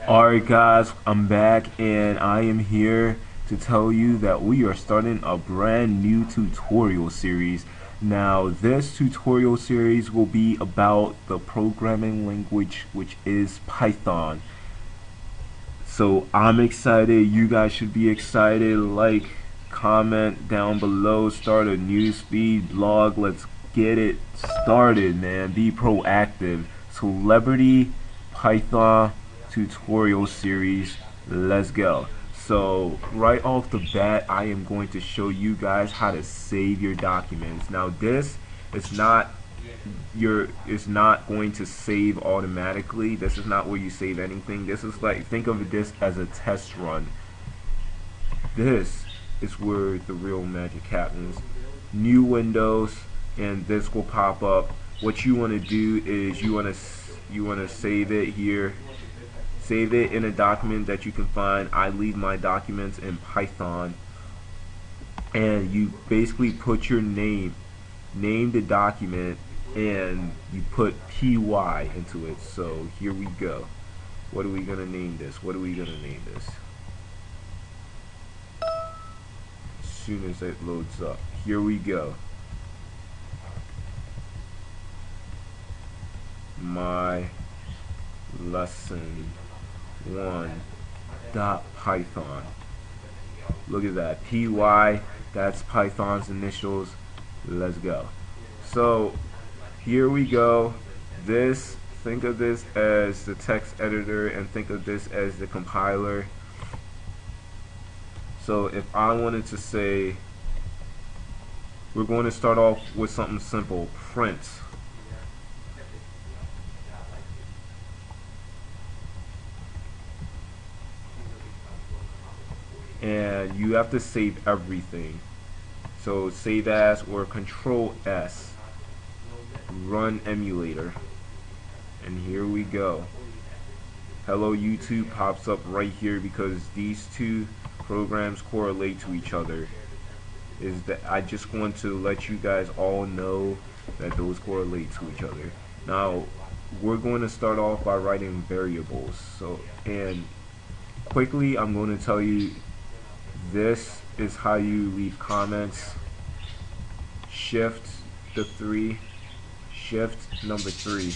Alright guys, I'm back and I am here to tell you that we are starting a brand new tutorial series. Now this tutorial series will be about the programming language which is Python. So I'm excited, you guys should be excited. Like, comment down below, start a newsfeed, blog, let's get it started, man. Be proactive. Celebrity Python tutorial series, let's go. So right off the bat, I am going to show you guys how to save your documents. Now this is not it's not going to save automatically. This is not where you save anything. This is like, think of this as a test run. This is where the real magic happens. New Windows, and this will pop up. What you want to do is you want to save it here. Save it in a document that you can find. I leave my documents in Python, and you basically put your name the document, and you put py into it. So here we go. What are we gonna name this? As soon as it loads up, here we go. My lesson 1.python. Look at that, py, that's Python's initials. Let's go. So here we go. Think of this as the text editor, and think of this as the compiler. So if I wanted to say, we're going to start off with something simple, print. And you have to save everything. So save as or Control S, run emulator, and here we go. Hello YouTube pops up right here because these two programs correlate to each other. I just want to let you guys all know that those correlate to each other. Now we're going to start off by writing variables. So, and quickly I'm going to tell you, this is how you leave comments. Shift number 3.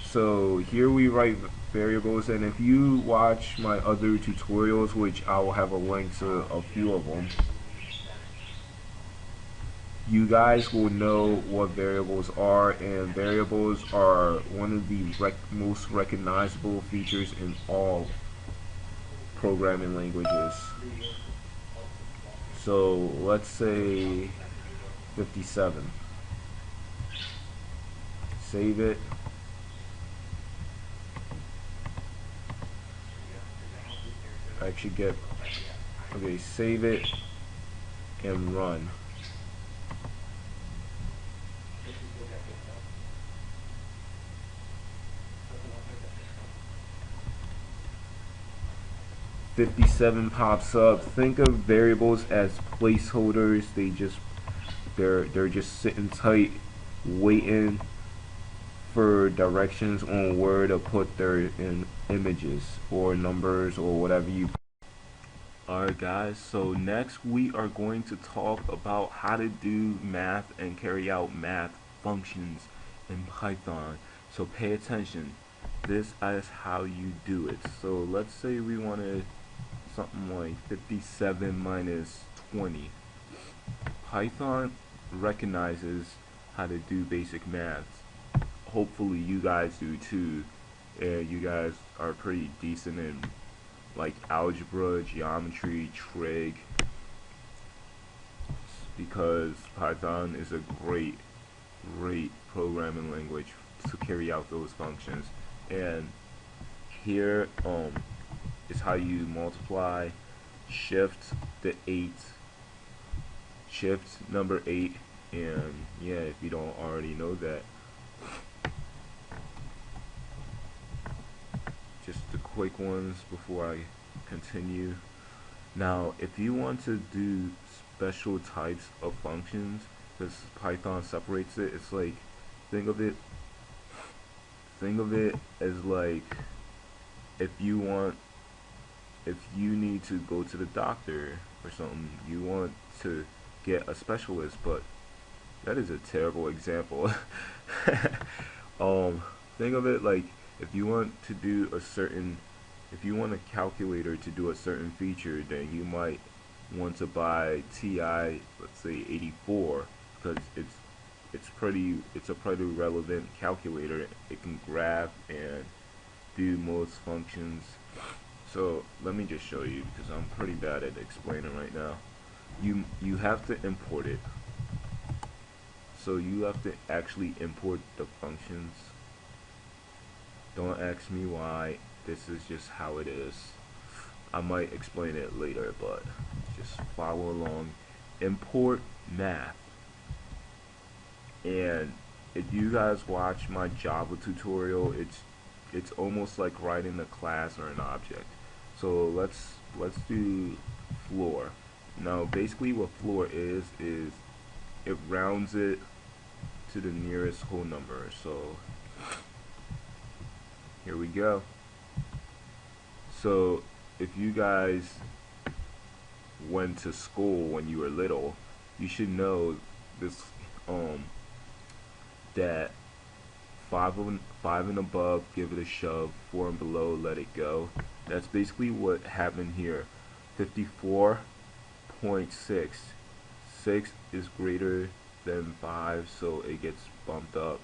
So here we write variables, and if you watch my other tutorials, which I will have a link to a few of them, you guys will know what variables are, and variables are one of the most recognizable features in all programming languages. So let's say 57. Save it. Save it and run. "57" pops up. Think of variables as placeholders. They're just sitting tight, waiting for directions on where to put their images or numbers or whatever you. Alright guys, so next we are going to talk about how to do math and carry out math functions in Python. So pay attention. This is how you do it. So let's say we wanted something like 57 minus 20. Python recognizes how to do basic maths. Hopefully you guys do too. You guys are pretty decent in like algebra, geometry, trig, because Python is a great programming language to carry out those functions. And here is how you multiply. Shift number 8, and yeah, if you don't already know that, just the quick ones before I continue. Now if you want to do special types of functions, because Python separates it, it's like, think of it think of it as like if you want, if you need to go to the doctor or something, you want to get a specialist, but that is a terrible example. Think of it like if you want to do a certain, if you want a calculator to do a certain feature, then you might want to buy TI, let's say 84, because it's a pretty relevant calculator. It can graph and do most functions. So let me just show you because I'm pretty bad at explaining right now. You have to import it. So you have to actually import the functions. Don't ask me why. This is just how it is. I might explain it later, but just follow along. Import math. And if you guys watch my Java tutorial, it's almost like writing a class or an object. So let's do floor. Now basically what floor is it rounds it to the nearest whole number. So here we go. So if you guys went to school when you were little, you should know this, that 5 and above, give it a shove. 4 and below, let it go. That's basically what happened here. 54.6. 6 is greater than 5, so it gets bumped up.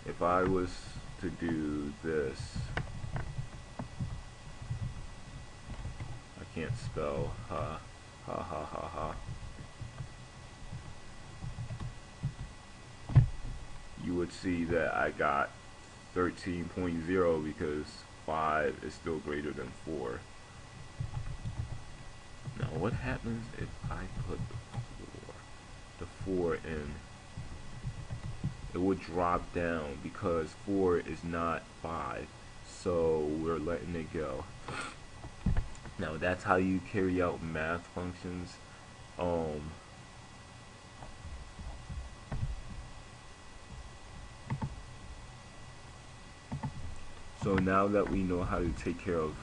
If I was to do this, I can't spell, ha ha ha ha ha. You would see that I got 13.0 because 5 is still greater than 4. Now what happens if I put the 4 in? It would drop down because 4 is not 5, so we're letting it go. Now that's how you carry out math functions. So now that we know how to take care of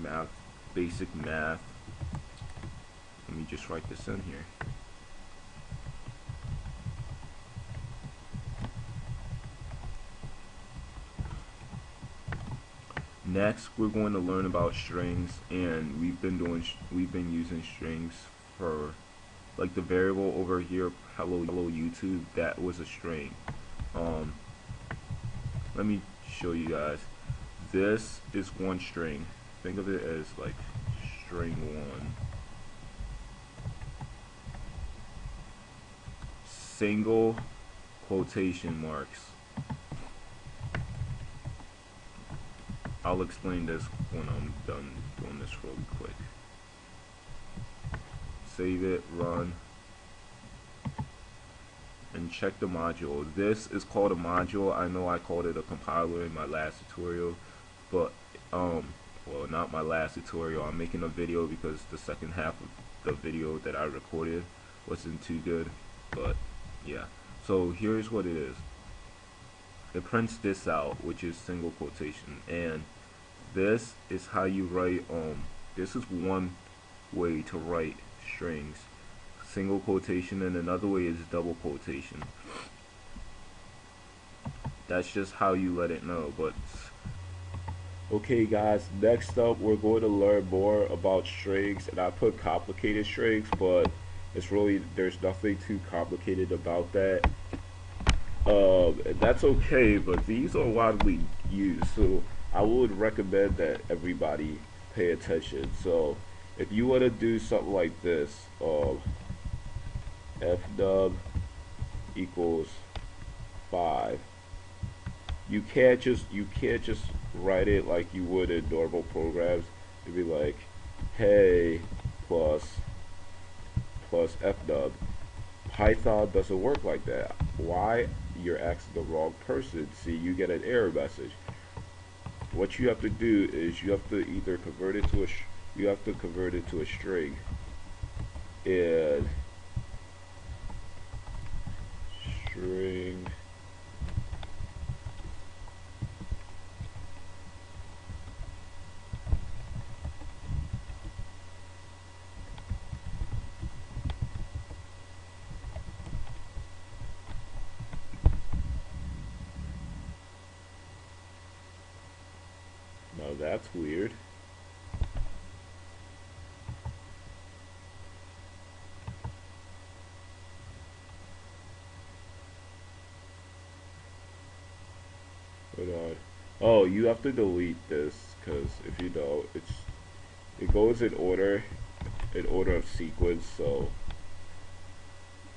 math, basic math, let me just write this in here. Next, we're going to learn about strings, and we've been using strings for, like the variable over here, hello YouTube, that was a string. Let me show you guys. This is one string. Think of it as like string 1. Single quotation marks. I'll explain this when I'm done doing this really quick. Save it, run, and check the module. This is called a module. I know I called it a compiler in my last tutorial, but well, not my last tutorial. I'm making a video because the second half of the video that I recorded wasn't too good, but yeah. So here's what it is. It prints this out, which is single quotation, and this is how you write, this is one way to write strings. Single quotation, and another way is double quotation. That's just how you let it know. But okay guys, next up we're going to learn more about strings, and I put complicated strings, but it's really, there's nothing too complicated about that. And that's okay, but these are widely used, so I would recommend that everybody pay attention. So if you want to do something like this, fnum equals 5, you can't just write it like you would in normal programs. It'd be like, hey, plus fnum. Python doesn't work like that. Why? You're asking the wrong person. See, you get an error message. What you have to do is you have to either convert it to a string, and string Now that's weird. Hold on. Oh, you have to delete this because if you don't, it goes in order of sequence. So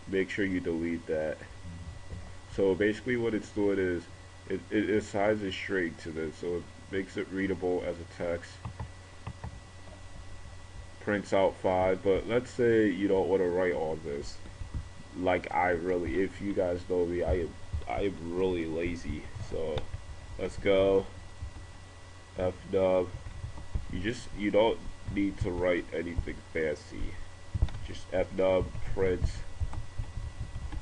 make sure you delete that. So basically, what it's doing is it assigns a string to this, so it makes it readable as a text. Prints out 5, but let's say you don't want to write all this. Like if you guys know me, I am really lazy. So let's go fdub. You don't need to write anything fancy. Just fdub print.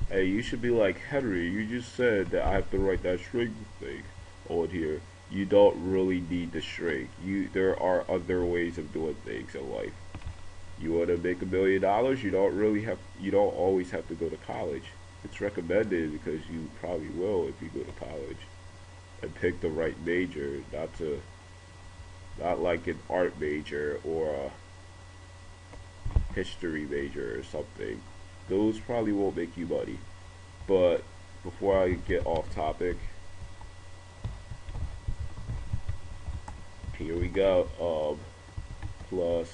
Hey, you should be like, Henry, you just said that I have to write that string thing on here. You don't really need the string. There are other ways of doing things in life. You want to make $1 million, you don't always have to go to college. It's recommended because you probably will if you go to college and pick the right major, not like an art major or a history major or something. Those probably won't make you money. But before I get off topic, here we go. Plus,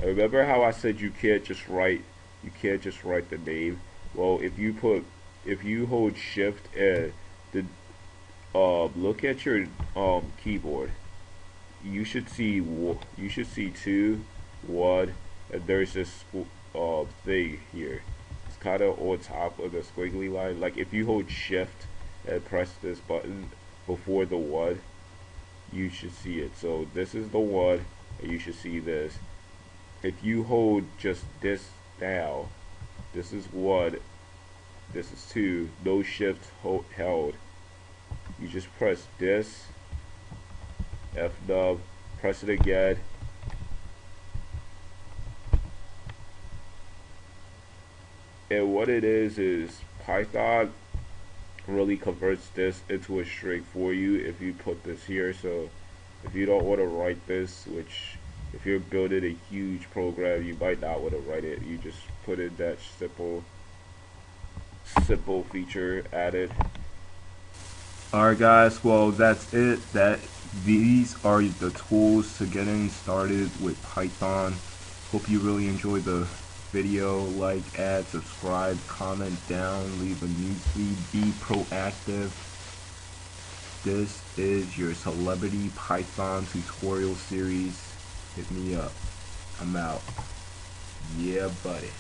remember how I said you can't just write the name? Well, if you hold shift and the look at your keyboard, you should see 2, 1, and there's this thing here. It's kind of on top of the squiggly line. Like if you hold shift and press this button before the 1, you should see it. So this is the 1, and you should see this. If you hold just this down, this is 1, this is 2, no shift held. You just press this, fnub, press it again. And what it is Python really converts this into a string for you if you put this here. So if you don't want to write this, which if you're building a huge program, you might not want to write it. You just put in that simple feature added. Alright guys, well that's it. These are the tools to getting started with Python. Hope you really enjoyed the video. Like, add, subscribe, comment down, leave a newsfeed, be proactive. This is your Celebrity Python tutorial series. Hit me up. I'm out. Yeah, buddy.